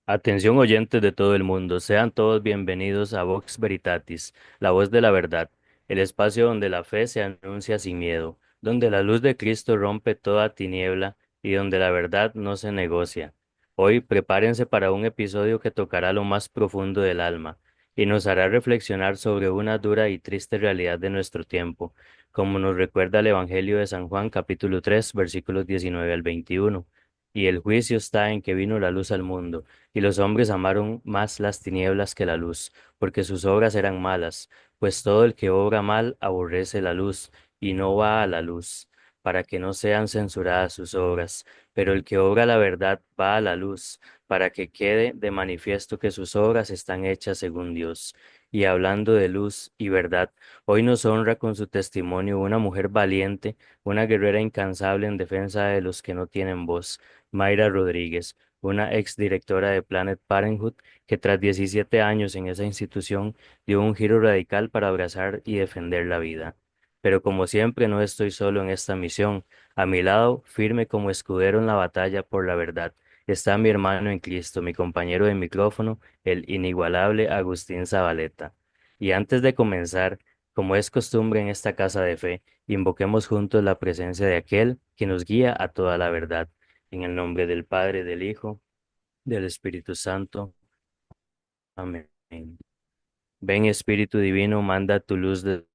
Atención oyentes de todo el mundo, sean todos bienvenidos a Vox Veritatis, la voz de la verdad, el espacio donde la fe se anuncia sin miedo, donde la luz de Cristo rompe toda tiniebla y donde la verdad no se negocia. Hoy prepárense para un episodio que tocará lo más profundo del alma y nos hará reflexionar sobre una dura y triste realidad de nuestro tiempo, como nos recuerda el Evangelio de San Juan capítulo 3 versículos 19 al 21. Y el juicio está en que vino la luz al mundo y los hombres amaron más las tinieblas que la luz, porque sus obras eran malas, pues todo el que obra mal aborrece la luz y no va a la luz, para que no sean censuradas sus obras. Pero el que obra la verdad va a la luz, para que quede de manifiesto que sus obras están hechas según Dios. Y hablando de luz y verdad, hoy nos honra con su testimonio una mujer valiente, una guerrera incansable en defensa de los que no tienen voz, Mayra Rodríguez, una ex directora de Planet Parenthood que tras 17 años en esa institución dio un giro radical para abrazar y defender la vida. Pero como siempre no estoy solo en esta misión. A mi lado, firme como escudero en la batalla por la verdad, está mi hermano en Cristo, mi compañero de micrófono, el inigualable Agustín Zabaleta. Y antes de comenzar, como es costumbre en esta casa de fe, invoquemos juntos la presencia de aquel que nos guía a toda la verdad. En el nombre del Padre, del Hijo, del Espíritu Santo. Amén. Ven Espíritu Divino, manda tu luz desde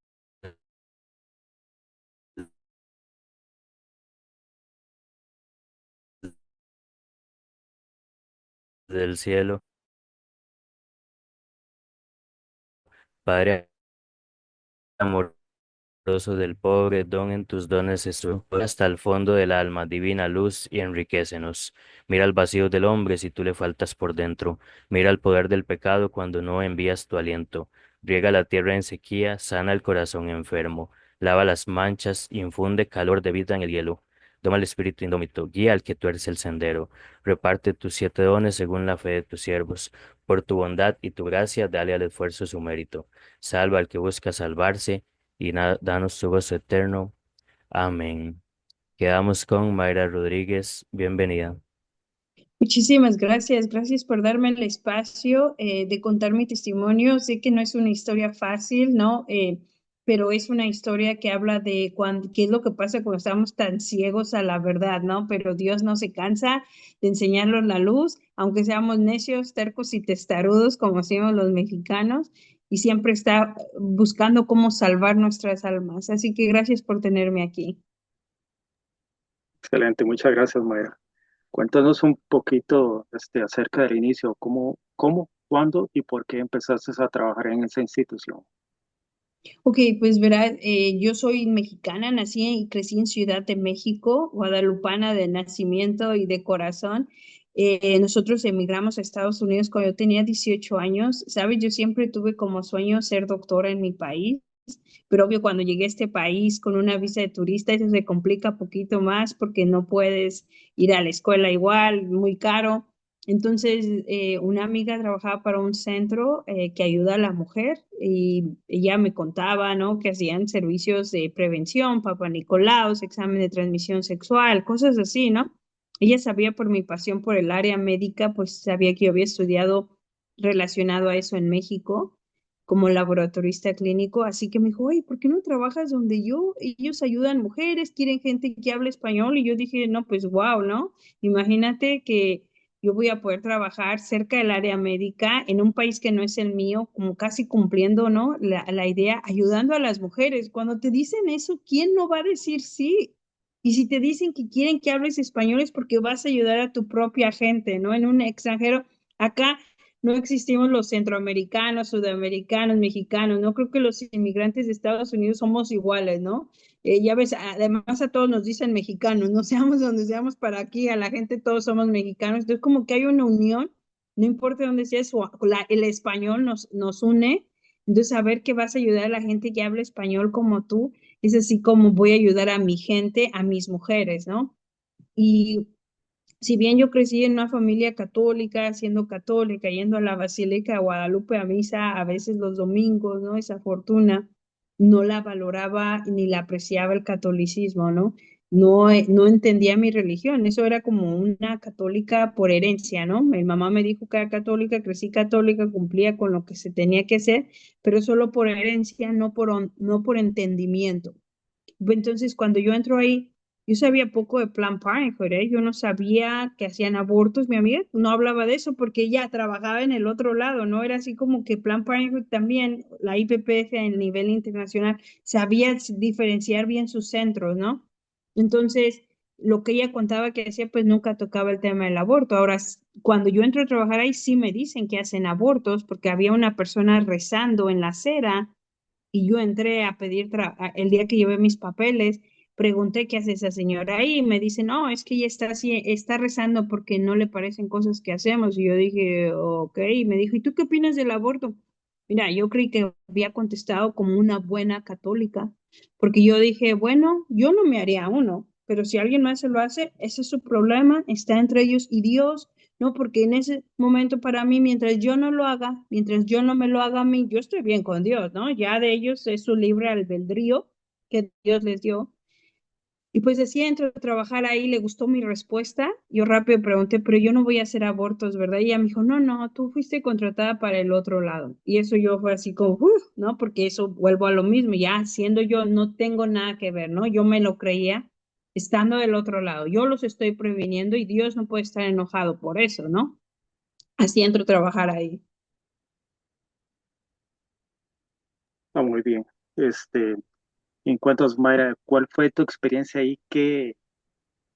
el cielo. Padre amoroso del pobre, don en tus dones estuvo hasta el fondo del alma, divina luz, y enriquecenos. Mira el vacío del hombre si tú le faltas por dentro. Mira el poder del pecado cuando no envías tu aliento. Riega la tierra en sequía, sana el corazón enfermo. Lava las manchas, infunde calor de vida en el hielo. Toma el espíritu indómito, guía al que tuerce el sendero. Reparte tus 7 dones según la fe de tus siervos. Por tu bondad y tu gracia, dale al esfuerzo su mérito. Salva al que busca salvarse y danos tu gozo eterno. Amén. Quedamos con Mayra Rodríguez. Bienvenida. Muchísimas gracias, gracias por darme el espacio de contar mi testimonio. Sé que no es una historia fácil, ¿no? Pero es una historia que habla de qué es lo que pasa cuando estamos tan ciegos a la verdad, ¿no? Pero Dios no se cansa de enseñarnos la luz, aunque seamos necios, tercos y testarudos, como decimos los mexicanos, y siempre está buscando cómo salvar nuestras almas. Así que gracias por tenerme aquí. Excelente, muchas gracias, Mayra. Cuéntanos un poquito acerca del inicio, cuándo y por qué empezaste a trabajar en esa institución. Ok, pues verás, yo soy mexicana, nací y crecí en Ciudad de México, guadalupana de nacimiento y de corazón. Nosotros emigramos a Estados Unidos cuando yo tenía 18 años. Sabes, yo siempre tuve como sueño ser doctora en mi país, pero obvio cuando llegué a este país con una visa de turista, eso se complica un poquito más porque no puedes ir a la escuela igual, muy caro. Entonces, una amiga trabajaba para un centro que ayuda a la mujer y ella me contaba, ¿no? Que hacían servicios de prevención, Papa Nicolaos, examen de transmisión sexual, cosas así, ¿no? Ella sabía por mi pasión por el área médica, pues sabía que yo había estudiado relacionado a eso en México como laboratorista clínico, así que me dijo, oye, ¿por qué no trabajas donde yo? Ellos ayudan mujeres, quieren gente que hable español y yo dije, no, pues wow, ¿no? Imagínate que yo voy a poder trabajar cerca del área médica en un país que no es el mío, como casi cumpliendo, ¿no? La idea, ayudando a las mujeres. Cuando te dicen eso, ¿quién no va a decir sí? Y si te dicen que quieren que hables español es porque vas a ayudar a tu propia gente, ¿no? En un extranjero, acá no existimos los centroamericanos, sudamericanos, mexicanos, ¿no? Creo que los inmigrantes de Estados Unidos somos iguales, ¿no? Ya ves, además a todos nos dicen mexicanos, no seamos donde seamos para aquí, a la gente todos somos mexicanos, entonces como que hay una unión, no importa dónde seas, el español nos une, entonces saber que vas a ayudar a la gente que habla español como tú, es así como voy a ayudar a mi gente, a mis mujeres, ¿no? Y si bien yo crecí en una familia católica, siendo católica, yendo a la Basílica de Guadalupe a misa a veces los domingos, ¿no? Esa fortuna, no la valoraba ni la apreciaba el catolicismo, ¿no? no, no entendía mi religión. Eso era como una católica por herencia, ¿no? Mi mamá me dijo que era católica, crecí católica, cumplía con lo que se tenía que hacer, pero solo por herencia, no por entendimiento. Entonces, cuando yo entro ahí, yo sabía poco de Planned Parenthood, ¿eh? Yo no sabía que hacían abortos. Mi amiga no hablaba de eso porque ella trabajaba en el otro lado, ¿no? Era así como que Planned Parenthood también, la IPPF a nivel internacional, sabía diferenciar bien sus centros, ¿no? Entonces, lo que ella contaba que hacía, pues nunca tocaba el tema del aborto. Ahora, cuando yo entro a trabajar ahí, sí me dicen que hacen abortos porque había una persona rezando en la acera y yo entré a pedir, el día que llevé mis papeles, pregunté qué hace esa señora ahí y me dice, no, es que ella está así, está rezando porque no le parecen cosas que hacemos. Y yo dije, ok, y me dijo, ¿y tú qué opinas del aborto? Mira, yo creí que había contestado como una buena católica, porque yo dije, bueno, yo no me haría uno, pero si alguien más se lo hace, ese es su problema, está entre ellos y Dios. No, porque en ese momento para mí, mientras yo no lo haga, mientras yo no me lo haga a mí, yo estoy bien con Dios, ¿no? Ya de ellos es su libre albedrío que Dios les dio. Y pues así entro a trabajar ahí, le gustó mi respuesta. Yo rápido pregunté, pero yo no voy a hacer abortos, ¿verdad? Y ella me dijo, no, no, tú fuiste contratada para el otro lado. Y eso yo fue así como, ¿no? Porque eso vuelvo a lo mismo, ya siendo yo, no tengo nada que ver, ¿no? Yo me lo creía estando del otro lado. Yo los estoy previniendo y Dios no puede estar enojado por eso, ¿no? Así entro a trabajar ahí. Ah, muy bien. En cuanto a Mayra, ¿cuál fue tu experiencia ahí?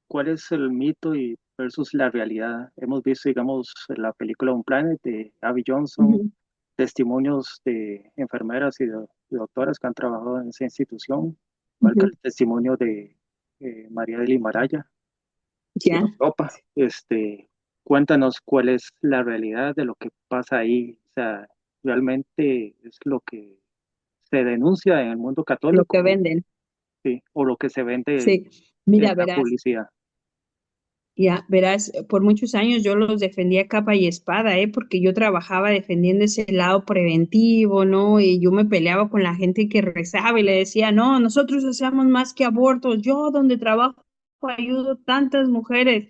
¿Cuál es el mito y versus la realidad? Hemos visto, digamos, la película Un Planet de Abby Johnson, Ujú, testimonios de enfermeras y de doctoras que han trabajado en esa institución, igual que ujú. el testimonio de María del Himalaya en Ya, Europa. Cuéntanos cuál es la realidad de lo que pasa ahí. O sea, realmente es lo que se denuncia en el mundo lo católico, que ¿no? venden. Sí, o lo que se vende Sí, en mira, la verás, publicidad. ya, verás, por muchos años yo los defendía capa y espada, ¿eh? Porque yo trabajaba defendiendo ese lado preventivo, ¿no? Y yo me peleaba con la gente que rezaba y le decía, no, nosotros hacemos más que abortos. Yo donde trabajo ayudo tantas mujeres.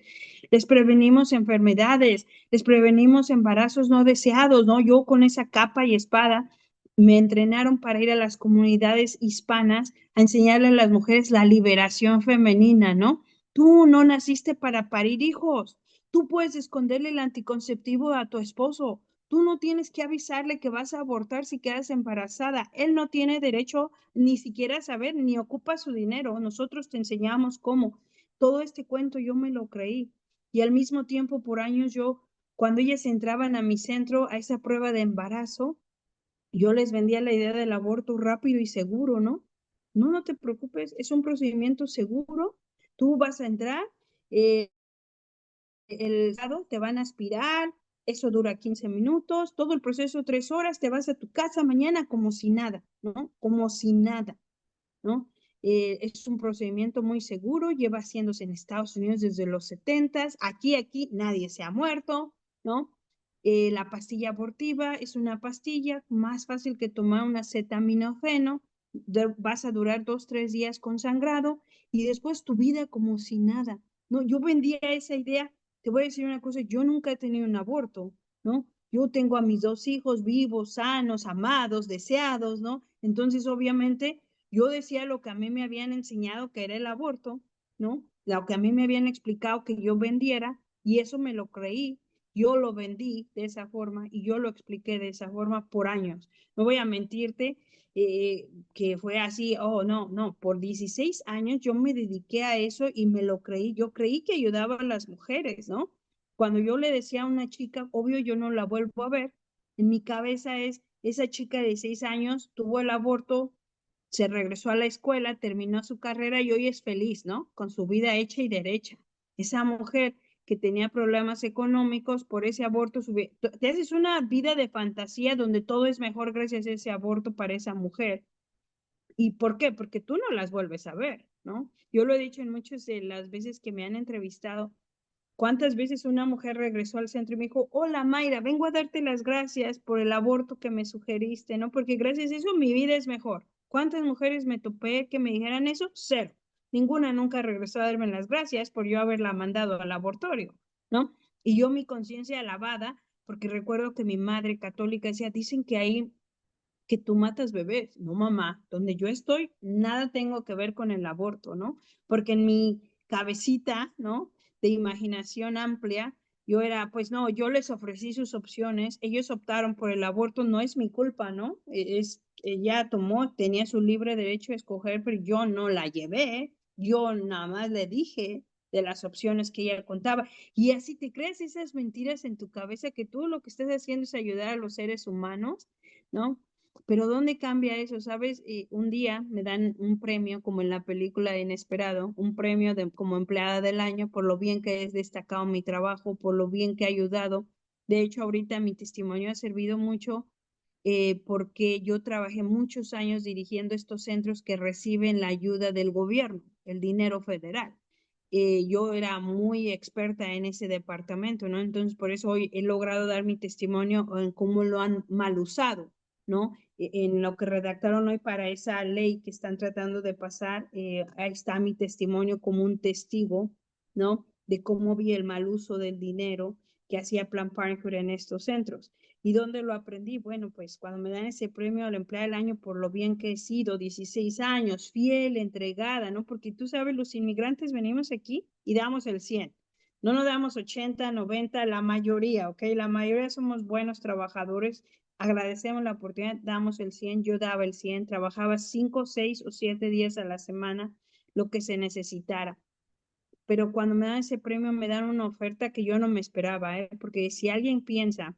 Les prevenimos enfermedades, les prevenimos embarazos no deseados, ¿no? Yo con esa capa y espada me entrenaron para ir a las comunidades hispanas a enseñarle a las mujeres la liberación femenina, ¿no? Tú no naciste para parir hijos. Tú puedes esconderle el anticonceptivo a tu esposo. Tú no tienes que avisarle que vas a abortar si quedas embarazada. Él no tiene derecho ni siquiera a saber, ni ocupa su dinero. Nosotros te enseñamos cómo. Todo este cuento yo me lo creí. Y al mismo tiempo, por años, yo, cuando ellas entraban a mi centro a esa prueba de embarazo, yo les vendía la idea del aborto rápido y seguro, ¿no? No, no te preocupes, es un procedimiento seguro. Tú vas a entrar, eh, el lado te van a aspirar, eso dura 15 minutos, todo el proceso 3 horas, te vas a tu casa mañana como si nada, ¿no? Como si nada, ¿no? Es un procedimiento muy seguro, lleva haciéndose en Estados Unidos desde los 70s, aquí nadie se ha muerto, ¿no? La pastilla abortiva es una pastilla más fácil que tomar un acetaminofeno, vas a durar 2, 3 días con sangrado y después tu vida como si nada, ¿no? Yo vendía esa idea, te voy a decir una cosa, yo nunca he tenido un aborto, ¿no? Yo tengo a mis 2 hijos vivos, sanos, amados, deseados, ¿no? Entonces, obviamente, yo decía lo que a mí me habían enseñado que era el aborto, ¿no? Lo que a mí me habían explicado que yo vendiera y eso me lo creí. Yo lo vendí de esa forma y yo lo expliqué de esa forma por años. No voy a mentirte que fue así, oh, no, no, por 16 años yo me dediqué a eso y me lo creí. Yo creí que ayudaba a las mujeres, ¿no? Cuando yo le decía a una chica, obvio yo no la vuelvo a ver, en mi cabeza es, esa chica de 6 años tuvo el aborto, se regresó a la escuela, terminó su carrera y hoy es feliz, ¿no? Con su vida hecha y derecha. Esa mujer que tenía problemas económicos por ese aborto, te haces una vida de fantasía donde todo es mejor gracias a ese aborto para esa mujer. ¿Y por qué? Porque tú no las vuelves a ver, ¿no? Yo lo he dicho en muchas de las veces que me han entrevistado. ¿Cuántas veces una mujer regresó al centro y me dijo, hola Mayra, vengo a darte las gracias por el aborto que me sugeriste, ¿no? Porque gracias a eso mi vida es mejor. ¿Cuántas mujeres me topé que me dijeran eso? Cero. ninguna nunca regresó a darme las gracias por yo haberla mandado al laboratorio, ¿no? Y yo mi conciencia lavada, porque recuerdo que mi madre católica decía, dicen que ahí que tú matas bebés. No, mamá, donde yo estoy, nada tengo que ver con el aborto, ¿no? Porque en mi cabecita, ¿no? De imaginación amplia, yo era, pues no, yo les ofrecí sus opciones, ellos optaron por el aborto, no es mi culpa, ¿no? Ella tomó, tenía su libre derecho a escoger, pero yo no la llevé, yo nada más le dije de las opciones que ella contaba. Y así te crees esas mentiras en tu cabeza que tú lo que estás haciendo es ayudar a los seres humanos, ¿no? Pero ¿dónde cambia eso? ¿Sabes? Un día me dan un premio, como en la película de Inesperado, un premio como empleada del año por lo bien que he destacado mi trabajo, por lo bien que he ayudado. De hecho, ahorita mi testimonio ha servido mucho porque yo trabajé muchos años dirigiendo estos centros que reciben la ayuda del gobierno, el dinero federal. Yo era muy experta en ese departamento, ¿no? Entonces, por eso hoy he logrado dar mi testimonio en cómo lo han mal usado, ¿no? En lo que redactaron hoy para esa ley que están tratando de pasar, ahí está mi testimonio como un testigo, ¿no? De cómo vi el mal uso del dinero que hacía Planned Parenthood en estos centros. ¿Y dónde lo aprendí? Bueno, pues cuando me dan ese premio al empleado del año por lo bien que he sido, 16 años, fiel, entregada, ¿no? Porque tú sabes, los inmigrantes venimos aquí y damos el 100. No nos damos 80, 90, la mayoría, ¿ok? La mayoría somos buenos trabajadores, agradecemos la oportunidad, damos el 100, yo daba el 100, trabajaba 5, 6 o 7 días a la semana, lo que se necesitara. Pero cuando me dan ese premio me dan una oferta que yo no me esperaba, ¿eh? Porque si alguien piensa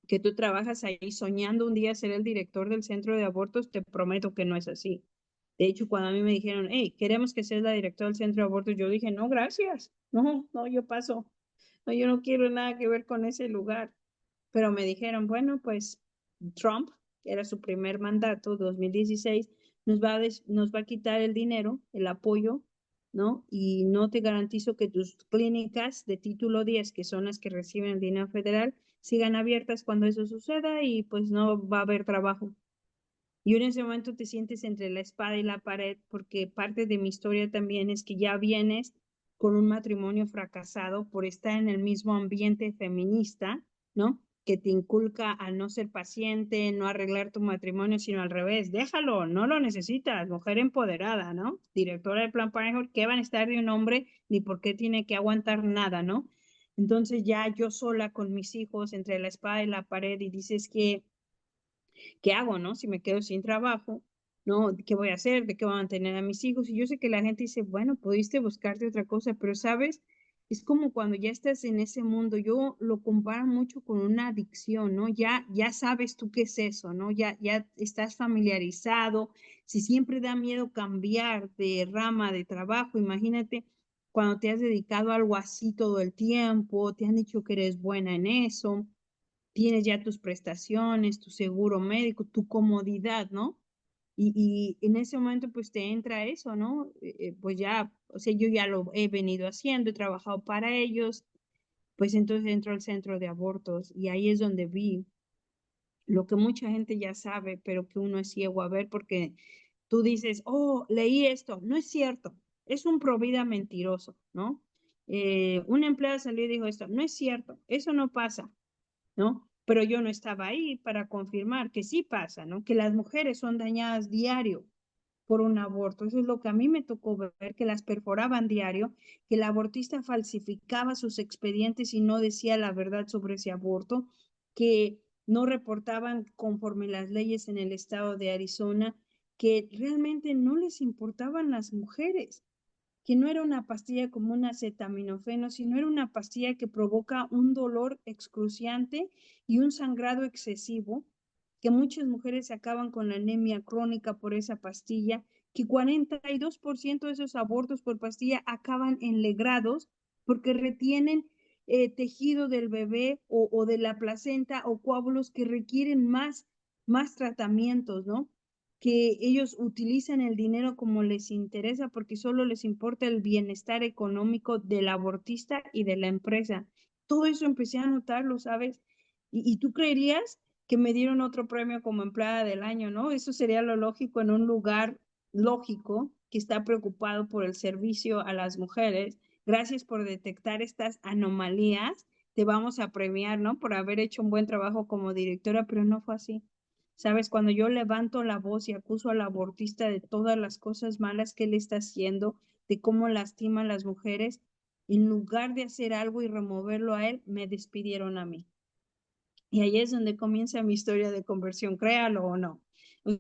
que tú trabajas ahí soñando un día ser el director del centro de abortos, te prometo que no es así. De hecho, cuando a mí me dijeron, hey, queremos que seas la directora del centro de abortos, yo dije, no, gracias. No, no, yo paso. No, yo no quiero nada que ver con ese lugar. Pero me dijeron, bueno, pues Trump, que era su primer mandato, 2016, nos va a quitar el dinero, el apoyo, ¿no? Y no te garantizo que tus clínicas de título 10, que son las que reciben el dinero federal, sigan abiertas cuando eso suceda y pues no va a haber trabajo. Y en ese momento te sientes entre la espada y la pared, porque parte de mi historia también es que ya vienes con un matrimonio fracasado por estar en el mismo ambiente feminista, ¿no? Que te inculca a no ser paciente, no arreglar tu matrimonio, sino al revés, déjalo, no lo necesitas, mujer empoderada, ¿no? Directora de Plan Parenthood, ¿qué van a estar de un hombre ni por qué tiene que aguantar nada, ¿no? Entonces ya yo sola con mis hijos entre la espada y la pared y dices que ¿qué hago, no? Si me quedo sin trabajo, ¿no? ¿Qué voy a hacer? ¿De qué voy a mantener a mis hijos? Y yo sé que la gente dice, bueno, pudiste buscarte otra cosa, pero sabes, es como cuando ya estás en ese mundo, yo lo comparo mucho con una adicción, ¿no? Ya sabes tú qué es eso, ¿no? Ya estás familiarizado. Si siempre da miedo cambiar de rama de trabajo, imagínate cuando te has dedicado a algo así todo el tiempo, te han dicho que eres buena en eso, tienes ya tus prestaciones, tu seguro médico, tu comodidad, ¿no? Y en ese momento pues te entra eso, ¿no? Pues ya, o sea, yo ya lo he venido haciendo, he trabajado para ellos, pues entonces entro al centro de abortos y ahí es donde vi lo que mucha gente ya sabe, pero que uno es ciego a ver porque tú dices, oh, leí esto, no es cierto, es un provida mentiroso, ¿no? Una empleada salió y dijo esto, no es cierto, eso no pasa. ¿No? Pero yo no estaba ahí para confirmar que sí pasa, ¿no? Que las mujeres son dañadas diario por un aborto. Eso es lo que a mí me tocó ver, que las perforaban diario, que el abortista falsificaba sus expedientes y no decía la verdad sobre ese aborto, que no reportaban conforme las leyes en el estado de Arizona, que realmente no les importaban las mujeres, que no era una pastilla como un acetaminofeno, sino era una pastilla que provoca un dolor excruciante y un sangrado excesivo, que muchas mujeres acaban con la anemia crónica por esa pastilla, que 42% de esos abortos por pastilla acaban en legrados porque retienen tejido del bebé o de la placenta o coágulos que requieren más tratamientos, ¿no? Que ellos utilizan el dinero como les interesa porque solo les importa el bienestar económico del abortista y de la empresa. Todo eso empecé a notarlo, ¿sabes? Y tú creerías que me dieron otro premio como empleada del año, ¿no? Eso sería lo lógico en un lugar lógico, que está preocupado por el servicio a las mujeres. Gracias por detectar estas anomalías. Te vamos a premiar, ¿no? Por haber hecho un buen trabajo como directora, pero no fue así. Sabes, cuando yo levanto la voz y acuso al abortista de todas las cosas malas que él está haciendo, de cómo lastima a las mujeres, en lugar de hacer algo y removerlo a él, me despidieron a mí. Y ahí es donde comienza mi historia de conversión, créalo o no. O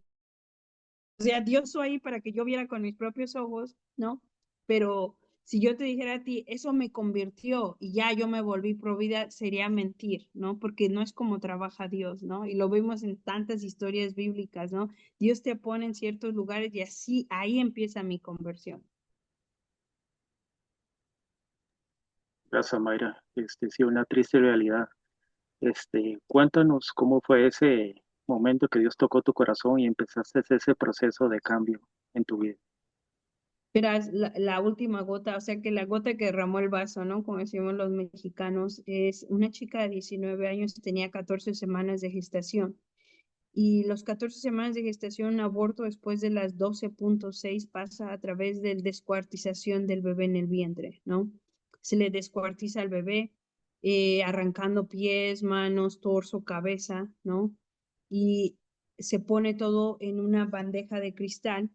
sea, Dios estuvo ahí para que yo viera con mis propios ojos, ¿no? Pero si yo te dijera a ti, eso me convirtió y ya yo me volví pro vida, sería mentir, ¿no? Porque no es como trabaja Dios, ¿no? Y lo vemos en tantas historias bíblicas, ¿no? Dios te pone en ciertos lugares y así ahí empieza mi conversión. Gracias, Mayra. Sí, una triste realidad. Cuéntanos cómo fue ese momento que Dios tocó tu corazón y empezaste ese proceso de cambio en tu vida. Verás, la última gota, o sea que la gota que derramó el vaso, ¿no? Como decimos los mexicanos, es una chica de 19 años, tenía 14 semanas de gestación. Y los 14 semanas de gestación, un aborto después de las 12.6 pasa a través de descuartización del bebé en el vientre, ¿no? Se le descuartiza al bebé, arrancando pies, manos, torso, cabeza, ¿no? Y se pone todo en una bandeja de cristal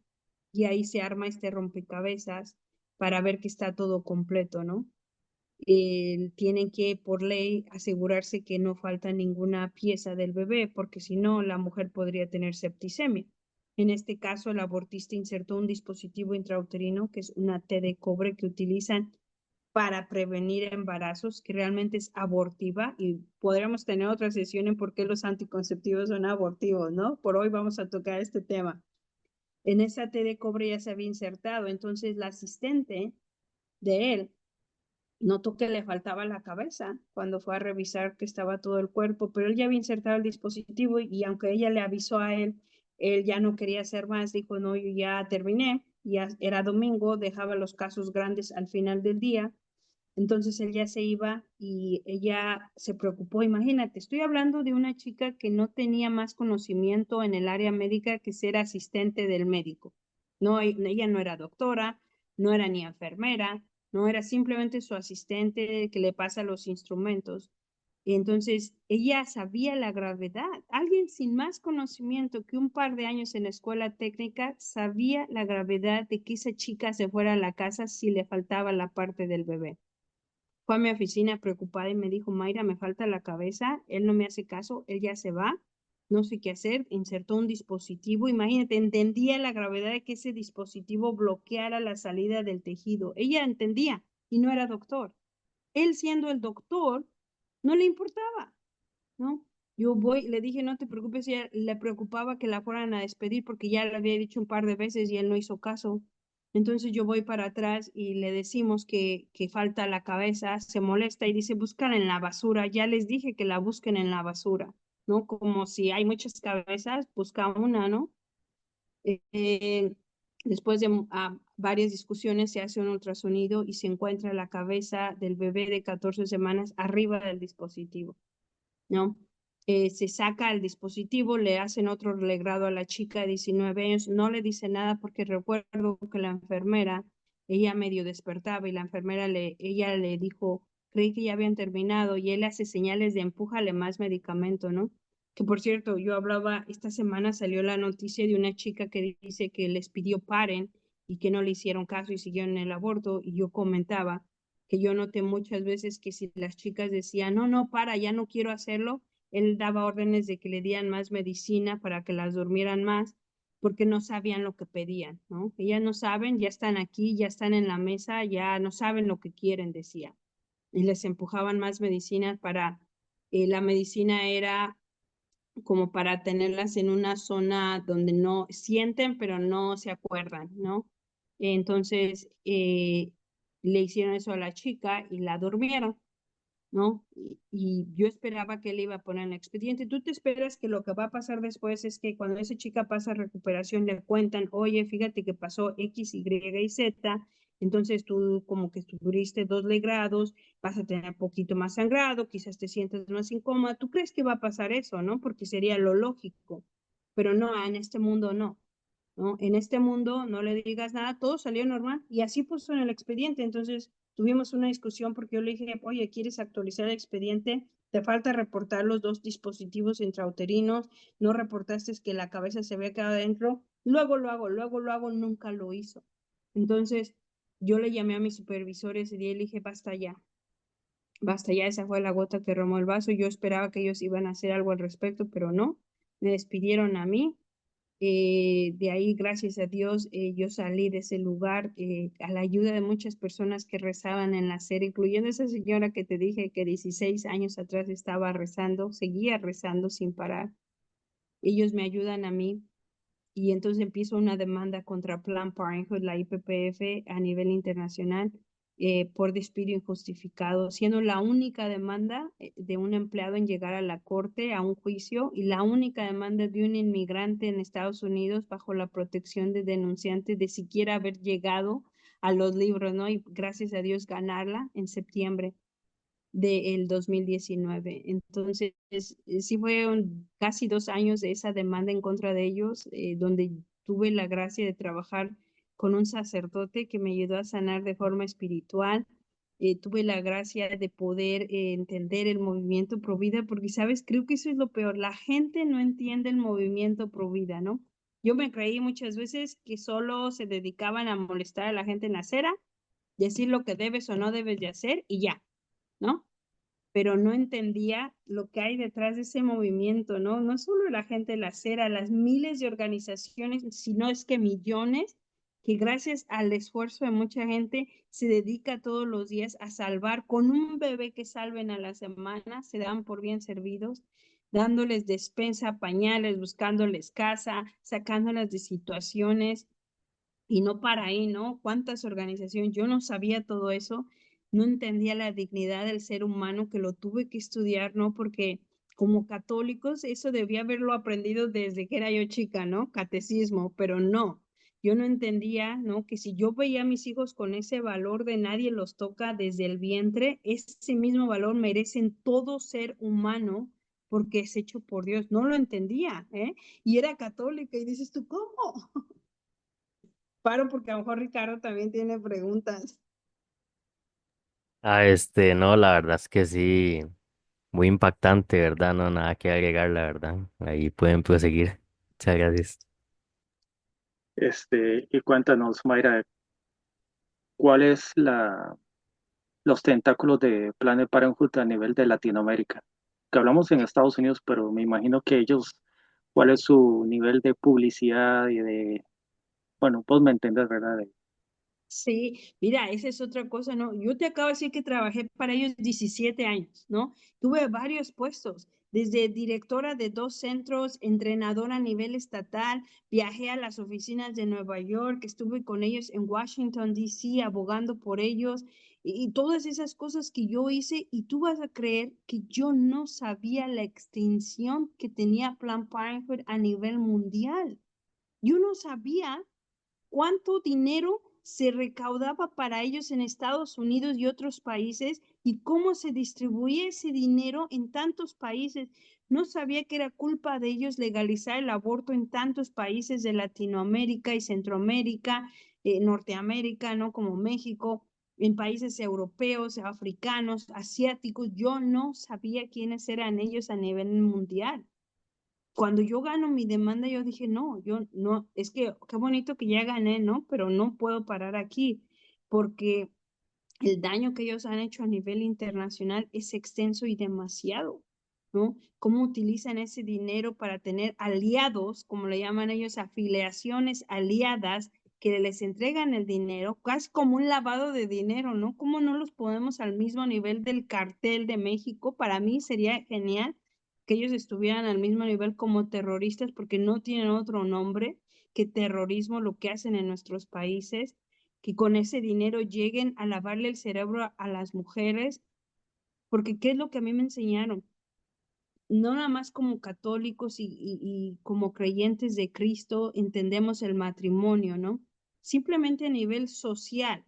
y ahí se arma este rompecabezas para ver que está todo completo, ¿no? Tienen que, por ley, asegurarse que no falta ninguna pieza del bebé, porque si no, la mujer podría tener septicemia. En este caso, el abortista insertó un dispositivo intrauterino, que es una T de cobre que utilizan para prevenir embarazos, que realmente es abortiva, y podríamos tener otra sesión en por qué los anticonceptivos son abortivos, ¿no? Por hoy vamos a tocar este tema. En esa T de cobre ya se había insertado, entonces la asistente de él notó que le faltaba la cabeza cuando fue a revisar que estaba todo el cuerpo, pero él ya había insertado el dispositivo y aunque ella le avisó a él ya no quería hacer más, dijo, no, yo ya terminé, ya era domingo, dejaba los casos grandes al final del día, entonces él ya se iba y ella se preocupó. Imagínate, estoy hablando de una chica que no tenía más conocimiento en el área médica que ser asistente del médico. No, ella no era doctora, no era ni enfermera, no era simplemente su asistente que le pasa los instrumentos. Y entonces ella sabía la gravedad. Alguien sin más conocimiento que un par de años en la escuela técnica sabía la gravedad de que esa chica se fuera a la casa si le faltaba la parte del bebé. Fue a mi oficina preocupada y me dijo, Mayra, me falta la cabeza, él no me hace caso, él ya se va, no sé qué hacer, insertó un dispositivo, imagínate, entendía la gravedad de que ese dispositivo bloqueara la salida del tejido. Ella entendía y no era doctor. Él siendo el doctor, no le importaba, ¿no? Yo voy, le dije, no te preocupes, ella le preocupaba que la fueran a despedir porque ya le había dicho un par de veces y él no hizo caso. Entonces yo voy para atrás y le decimos que falta la cabeza, se molesta y dice, buscan en la basura. Ya les dije que la busquen en la basura, ¿no? Como si hay muchas cabezas, busca una, ¿no? Eh, Después de varias discusiones se hace un ultrasonido y se encuentra la cabeza del bebé de 14 semanas arriba del dispositivo, ¿no? Se saca el dispositivo, le hacen otro legrado a la chica de 19 años, no le dice nada porque recuerdo que la enfermera, ella medio despertaba y la enfermera ella le dijo, creí que ya habían terminado y él hace señales de empújale más medicamento, ¿no? Que por cierto, yo hablaba, esta semana salió la noticia de una chica que dice que les pidió paren y que no le hicieron caso y siguieron el aborto y yo comentaba que yo noté muchas veces que si las chicas decían, no, no, para, ya no quiero hacerlo, él daba órdenes de que le dieran más medicina para que las durmieran más, porque no sabían lo que pedían, ¿no? Ellas no saben, ya están aquí, ya están en la mesa, ya no saben lo que quieren, decía. Y les empujaban más medicina la medicina era como para tenerlas en una zona donde no sienten, pero no se acuerdan, ¿no? Entonces, le hicieron eso a la chica y la durmieron, ¿no? Y yo esperaba que él iba a poner en el expediente. Tú te esperas que lo que va a pasar después es que cuando esa chica pasa recuperación le cuentan, oye, fíjate que pasó X, Y y Z, entonces tú como que tuviste 2 legrados, vas a tener un poquito más sangrado, quizás te sientas más incómoda. ¿Tú crees que va a pasar eso, no? Porque sería lo lógico, pero no, en este mundo no. ¿no? En este mundo no le digas nada, todo salió normal y así puso en el expediente. Entonces tuvimos una discusión porque yo le dije, oye, ¿quieres actualizar el expediente? Te falta reportar los dos dispositivos intrauterinos, no reportaste que la cabeza se había quedado adentro, luego lo hago, nunca lo hizo. Entonces yo le llamé a mi supervisor ese día y le dije, basta ya, esa fue la gota que romó el vaso. Yo esperaba que ellos iban a hacer algo al respecto, pero no, me despidieron a mí. De ahí, gracias a Dios, yo salí de ese lugar a la ayuda de muchas personas que rezaban en la serie, incluyendo esa señora que te dije que 16 años atrás estaba rezando, seguía rezando sin parar. Ellos me ayudan a mí y entonces empiezo una demanda contra Planned Parenthood, la IPPF, a nivel internacional por despido injustificado, siendo la única demanda de un empleado en llegar a la corte, a un juicio, y la única demanda de un inmigrante en Estados Unidos bajo la protección de denunciante de siquiera haber llegado a los libros, ¿no? Y gracias a Dios ganarla en septiembre del 2019. Entonces, sí fueron casi 2 años de esa demanda en contra de ellos, donde tuve la gracia de trabajar con un sacerdote que me ayudó a sanar de forma espiritual. Tuve la gracia de poder entender el movimiento pro vida, porque, ¿sabes? Creo que eso es lo peor. La gente no entiende el movimiento pro vida, ¿no? Yo me creí muchas veces que solo se dedicaban a molestar a la gente en la acera, decir lo que debes o no debes de hacer y ya, ¿no? Pero no entendía lo que hay detrás de ese movimiento, ¿no? No solo la gente de la acera, las miles de organizaciones, sino es que millones que gracias al esfuerzo de mucha gente se dedica todos los días a salvar con un bebé que salven a la semana, se dan por bien servidos, dándoles despensa, pañales, buscándoles casa, sacándolas de situaciones y no para ahí, ¿no? ¿Cuántas organizaciones? Yo no sabía todo eso, no entendía la dignidad del ser humano que lo tuve que estudiar, ¿no? Porque como católicos eso debía haberlo aprendido desde que era yo chica, ¿no? Catecismo, pero no. Yo no entendía, ¿no? Que si yo veía a mis hijos con ese valor de nadie los toca desde el vientre, ese mismo valor merecen todo ser humano porque es hecho por Dios. No lo entendía, ¿eh? Y era católica y dices tú, ¿cómo? Paro porque a lo mejor Ricardo también tiene preguntas. No, la verdad es que sí, muy impactante, ¿verdad? No, nada que agregar, la verdad. Ahí pueden proseguir. Muchas gracias. Y cuéntanos, Mayra, ¿cuál es los tentáculos de Planet Parenthood a nivel de Latinoamérica? Que hablamos en Estados Unidos, pero me imagino que ellos, ¿cuál es su nivel de publicidad y bueno, pues me entiendes, ¿verdad? Sí, mira, esa es otra cosa, ¿no? Yo te acabo de decir que trabajé para ellos 17 años, ¿no? Tuve varios puestos, desde directora de 2 centros, entrenadora a nivel estatal, viajé a las oficinas de Nueva York, estuve con ellos en Washington, D.C., abogando por ellos y todas esas cosas que yo hice y tú vas a creer que yo no sabía la extinción que tenía Planned Parenthood a nivel mundial. Yo no sabía cuánto dinero se recaudaba para ellos en Estados Unidos y otros países y cómo se distribuía ese dinero en tantos países. No sabía que era culpa de ellos legalizar el aborto en tantos países de Latinoamérica y Centroamérica, Norteamérica, ¿no? Como México, en países europeos, africanos, asiáticos. Yo no sabía quiénes eran ellos a nivel mundial. Cuando yo gano mi demanda, yo dije, no, yo no, es que qué bonito que ya gané, ¿no? Pero no puedo parar aquí porque el daño que ellos han hecho a nivel internacional es extenso y demasiado, ¿no? Cómo utilizan ese dinero para tener aliados, como le llaman ellos, afiliaciones aliadas que les entregan el dinero, casi como un lavado de dinero, ¿no? ¿Cómo no los ponemos al mismo nivel del cartel de México? Para mí sería genial que ellos estuvieran al mismo nivel como terroristas porque no tienen otro nombre que terrorismo lo que hacen en nuestros países, que con ese dinero lleguen a lavarle el cerebro a las mujeres, porque ¿qué es lo que a mí me enseñaron? No nada más como católicos y como creyentes de Cristo entendemos el matrimonio, ¿no? Simplemente a nivel social.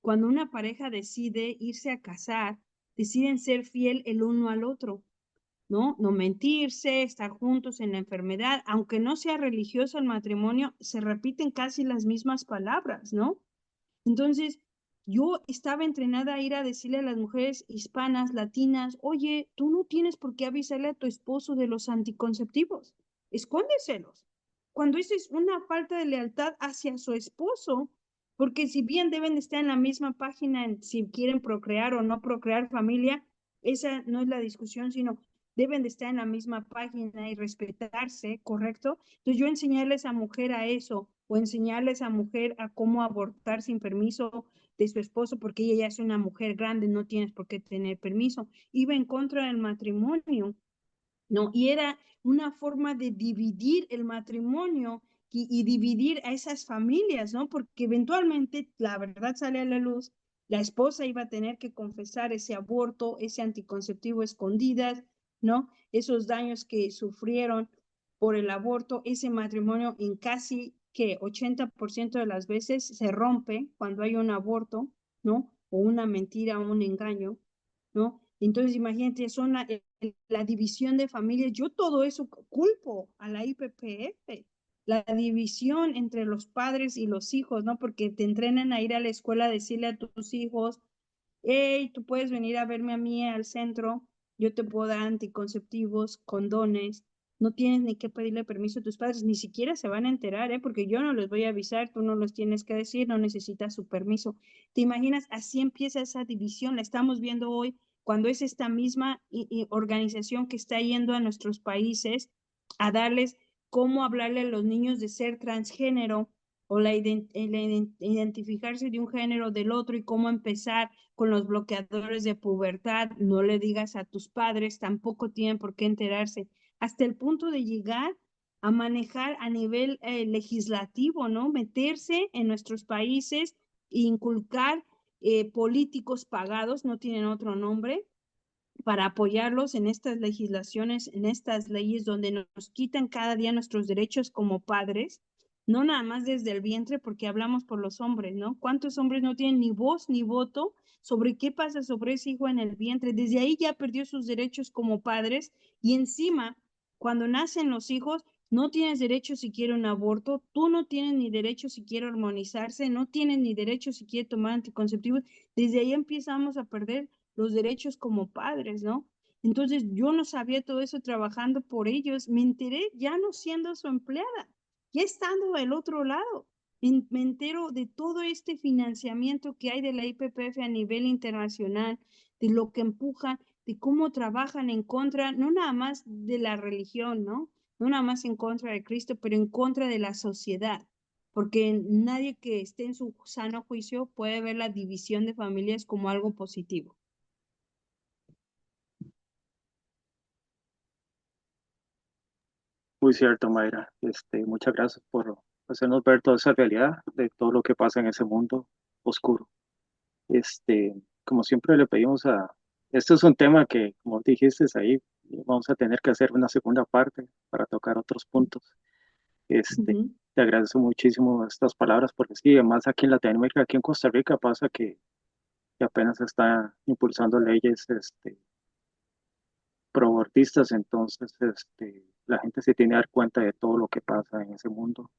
Cuando una pareja decide irse a casar, deciden ser fiel el uno al otro. ¿no? No mentirse, estar juntos en la enfermedad, aunque no sea religioso el matrimonio, se repiten casi las mismas palabras, ¿no? Entonces, yo estaba entrenada a ir a decirle a las mujeres hispanas, latinas, oye, tú no tienes por qué avisarle a tu esposo de los anticonceptivos, escóndeselos. Cuando eso es una falta de lealtad hacia su esposo, porque si bien deben estar en la misma página en si quieren procrear o no procrear familia, esa no es la discusión, sino deben de estar en la misma página y respetarse, ¿correcto? Entonces yo enseñarle a esa mujer a eso, o enseñarle a esa mujer a cómo abortar sin permiso de su esposo, porque ella ya es una mujer grande, no tienes por qué tener permiso, iba en contra del matrimonio, ¿no? Y era una forma de dividir el matrimonio y dividir a esas familias, ¿no? Porque eventualmente la verdad sale a la luz, la esposa iba a tener que confesar ese aborto, ese anticonceptivo escondidas, ¿no? Esos daños que sufrieron por el aborto, ese matrimonio en casi que 80% de las veces se rompe cuando hay un aborto, ¿no? O una mentira o un engaño, ¿no? Entonces, imagínate, son la división de familias. Yo todo eso culpo a la IPPF, la división entre los padres y los hijos, ¿no? Porque te entrenan a ir a la escuela a decirle a tus hijos, hey, tú puedes venir a verme a mí al centro, yo te puedo dar anticonceptivos, condones, no tienes ni que pedirle permiso a tus padres, ni siquiera se van a enterar, ¿eh? Porque yo no les voy a avisar, tú no los tienes que decir, no necesitas su permiso. ¿Te imaginas? Así empieza esa división, la estamos viendo hoy cuando es esta misma organización que está yendo a nuestros países a darles cómo hablarle a los niños de ser transgénero o identificarse de un género del otro y cómo empezar con los bloqueadores de pubertad, no le digas a tus padres, tampoco tienen por qué enterarse, hasta el punto de llegar a manejar a nivel legislativo, ¿no? Meterse en nuestros países e inculcar políticos pagados, no tienen otro nombre, para apoyarlos en estas legislaciones, en estas leyes donde nos quitan cada día nuestros derechos como padres, no nada más desde el vientre, porque hablamos por los hombres, ¿no? ¿Cuántos hombres no tienen ni voz ni voto sobre qué pasa sobre ese hijo en el vientre? Desde ahí ya perdió sus derechos como padres y encima, cuando nacen los hijos, no tienes derecho si quiere un aborto, tú no tienes ni derecho si quiere hormonizarse, no tienes ni derecho si quiere tomar anticonceptivos. Desde ahí empezamos a perder los derechos como padres, ¿no? Entonces yo no sabía todo eso trabajando por ellos, me enteré ya no siendo su empleada, ya estando del otro lado. Me entero de todo este financiamiento que hay de la IPPF a nivel internacional, de lo que empujan, de cómo trabajan en contra, no nada más de la religión, ¿no? No nada más en contra de Cristo, pero en contra de la sociedad, porque nadie que esté en su sano juicio puede ver la división de familias como algo positivo. Muy cierto, Mayra. Muchas gracias por hacernos ver toda esa realidad de todo lo que pasa en ese mundo oscuro. Como siempre le pedimos este es un tema que, como dijiste ahí, vamos a tener que hacer una segunda parte para tocar otros puntos. Ujú. Te agradezco muchísimo estas palabras porque sí, además aquí en Latinoamérica, aquí en Costa Rica pasa que apenas se está impulsando leyes, pro-abortistas, entonces, la gente se tiene que dar cuenta de todo lo que pasa en ese mundo.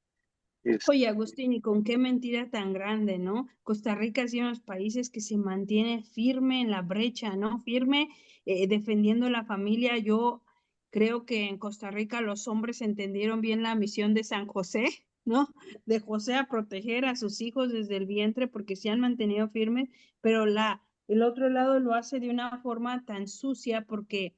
Es, Oye, Agustín, y con qué mentira tan grande, ¿no? Costa Rica es uno de los países que se mantiene firme en la brecha, ¿no? Firme defendiendo la familia. Yo creo que en Costa Rica los hombres entendieron bien la misión de San José, ¿no? De José a proteger a sus hijos desde el vientre porque se han mantenido firmes, pero el otro lado lo hace de una forma tan sucia porque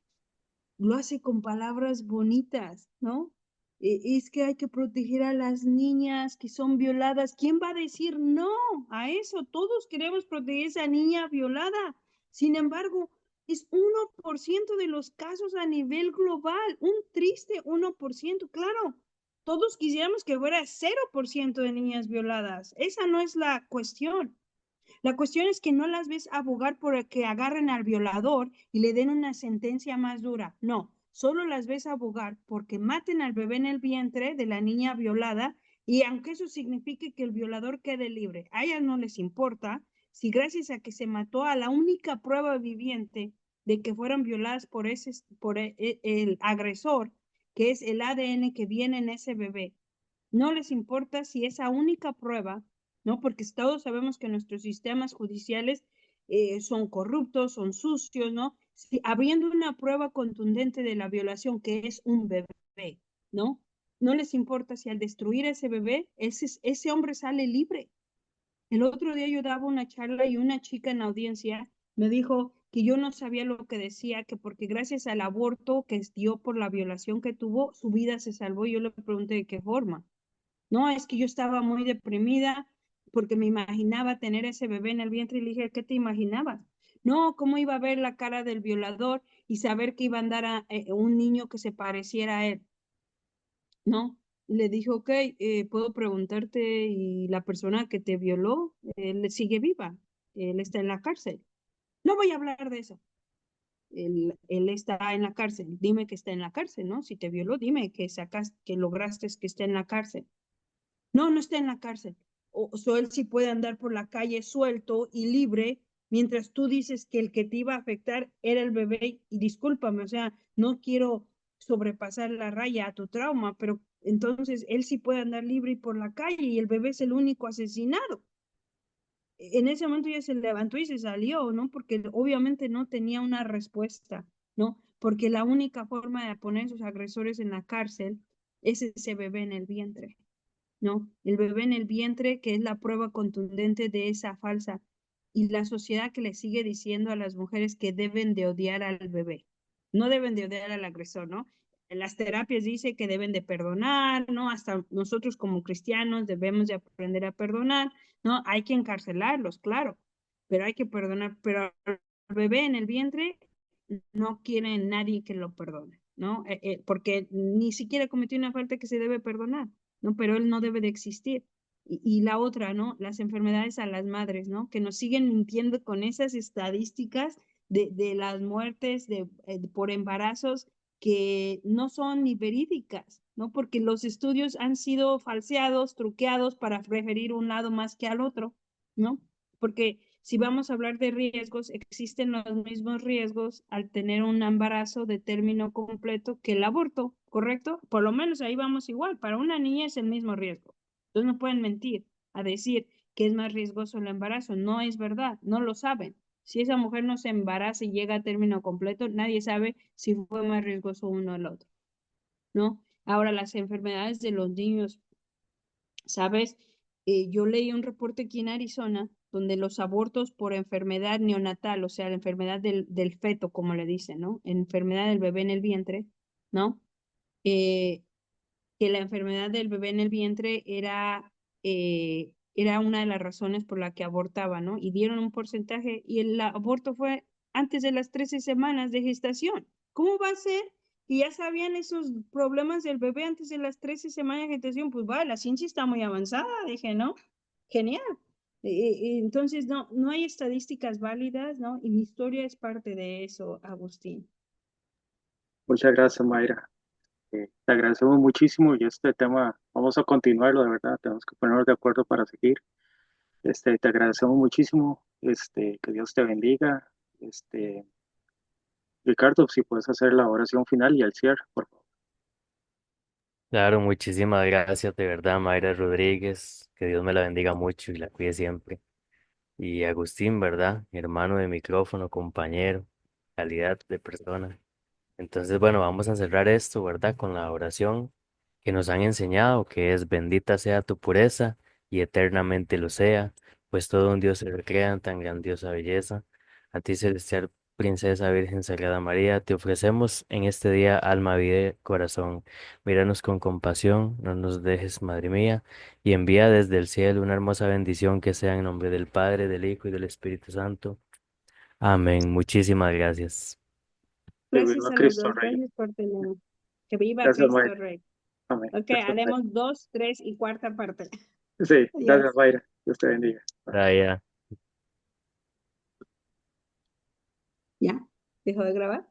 lo hace con palabras bonitas, ¿no? Es que hay que proteger a las niñas que son violadas. ¿Quién va a decir no a eso? Todos queremos proteger a esa niña violada. Sin embargo, es 1% de los casos a nivel global, un triste 1%. Claro, todos quisiéramos que fuera 0% de niñas violadas. Esa no es la cuestión. La cuestión es que no las ves abogar por que agarren al violador y le den una sentencia más dura. No, solo las ves abogar porque maten al bebé en el vientre de la niña violada y aunque eso signifique que el violador quede libre, a ellas no les importa si gracias a que se mató a la única prueba viviente de que fueran violadas por el agresor, que es el ADN que viene en ese bebé. No les importa si esa única prueba, ¿no? Porque todos sabemos que nuestros sistemas judiciales son corruptos, son sucios, ¿no? Si, habiendo una prueba contundente de la violación, que es un bebé, ¿no? No les importa si al destruir ese bebé, ese hombre sale libre. El otro día yo daba una charla y una chica en la audiencia me dijo que yo no sabía lo que decía, que porque gracias al aborto que dio por la violación que tuvo, su vida se salvó. Y yo le pregunté de qué forma. No, es que yo estaba muy deprimida porque me imaginaba tener ese bebé en el vientre y le dije, ¿qué te imaginabas? No, ¿cómo iba a ver la cara del violador y saber que iba a andar a un niño que se pareciera a él? No, le dije, ok, puedo preguntarte, ¿y la persona que te violó, él sigue viva? Él está en la cárcel. No voy a hablar de eso. Él está en la cárcel. Dime que está en la cárcel, ¿no? Si te violó, dime que sacas, que lograste que esté en la cárcel. No, no está en la cárcel. O él sí puede andar por la calle suelto y libre, mientras tú dices que el que te iba a afectar era el bebé. Y discúlpame, o sea, no quiero sobrepasar la raya a tu trauma, pero entonces él sí puede andar libre y por la calle y el bebé es el único asesinado. En ese momento ya se levantó y se salió, ¿no? Porque obviamente no tenía una respuesta, ¿no? Porque la única forma de poner a esos agresores en la cárcel es ese bebé en el vientre. ¿No? El bebé en el vientre, que es la prueba contundente de esa falsa, y la sociedad que le sigue diciendo a las mujeres que deben de odiar al bebé, no deben de odiar al agresor, ¿no? En las terapias dice que deben de perdonar, ¿no? Hasta nosotros como cristianos debemos de aprender a perdonar, ¿no? Hay que encarcelarlos, claro, pero hay que perdonar, pero al bebé en el vientre no quiere nadie que lo perdone, ¿no? Porque ni siquiera cometió una falta que se debe perdonar. ¿No? Pero él no debe de existir. Y la otra, ¿no? Las enfermedades a las madres, ¿no? Que nos siguen mintiendo con esas estadísticas de las muertes por embarazos que no son ni verídicas, ¿no? Porque los estudios han sido falseados, truqueados para preferir un lado más que al otro, ¿no? Porque si vamos a hablar de riesgos, existen los mismos riesgos al tener un embarazo de término completo que el aborto, ¿correcto? Por lo menos ahí vamos igual. Para una niña es el mismo riesgo. Entonces no pueden mentir a decir que es más riesgoso el embarazo. No es verdad, no lo saben. Si esa mujer no se embaraza y llega a término completo, nadie sabe si fue más riesgoso uno o el otro, ¿no? Ahora, las enfermedades de los niños, ¿sabes? Yo leí un reporte aquí en Arizona donde los abortos por enfermedad neonatal, o sea, la enfermedad del feto, como le dicen, ¿no? Enfermedad del bebé en el vientre, ¿no? Eh, que la enfermedad del bebé en el vientre era una de las razones por la que abortaba, ¿no? Y dieron un porcentaje y el aborto fue antes de las 13 semanas de gestación. ¿Cómo va a ser? Y ya sabían esos problemas del bebé antes de las 13 semanas de gestación. Pues va, la ciencia está muy avanzada, dije, ¿no? Genial. Entonces, no, no hay estadísticas válidas, ¿no? Y mi historia es parte de eso, Agustín. Muchas gracias, Mayra. Te agradecemos muchísimo y este tema vamos a continuarlo, de verdad. Tenemos que ponernos de acuerdo para seguir. Te agradecemos muchísimo. Que Dios te bendiga. Ricardo, si puedes hacer la oración final y el cierre, por favor. Claro, muchísimas gracias de verdad, Mayra Rodríguez. Que Dios me la bendiga mucho y la cuide siempre. Y Agustín, ¿verdad? Mi hermano de micrófono, compañero, calidad de persona. Entonces, bueno, vamos a cerrar esto, ¿verdad? Con la oración que nos han enseñado, que es bendita sea tu pureza y eternamente lo sea, pues todo un Dios se recrea en tan grandiosa belleza. A ti, celestial princesa Virgen Sagrada María, te ofrecemos en este día alma, vida y corazón. Míranos con compasión, no nos dejes, Madre mía, y envía desde el cielo una hermosa bendición que sea en nombre del Padre, del Hijo y del Espíritu Santo. Amén. Muchísimas gracias. Que Gracias viva a los Cristo dos, Rey. gracias por tener. Que viva Gracias, Mayra. Cristo Rey. Amén. Ok, Dios te bendiga. haremos 2, 3 y cuarta parte. Sí, gracias, Adiós. Mayra. Dios te bendiga. Vaya. ¿Ya? ¿Dejó de grabar?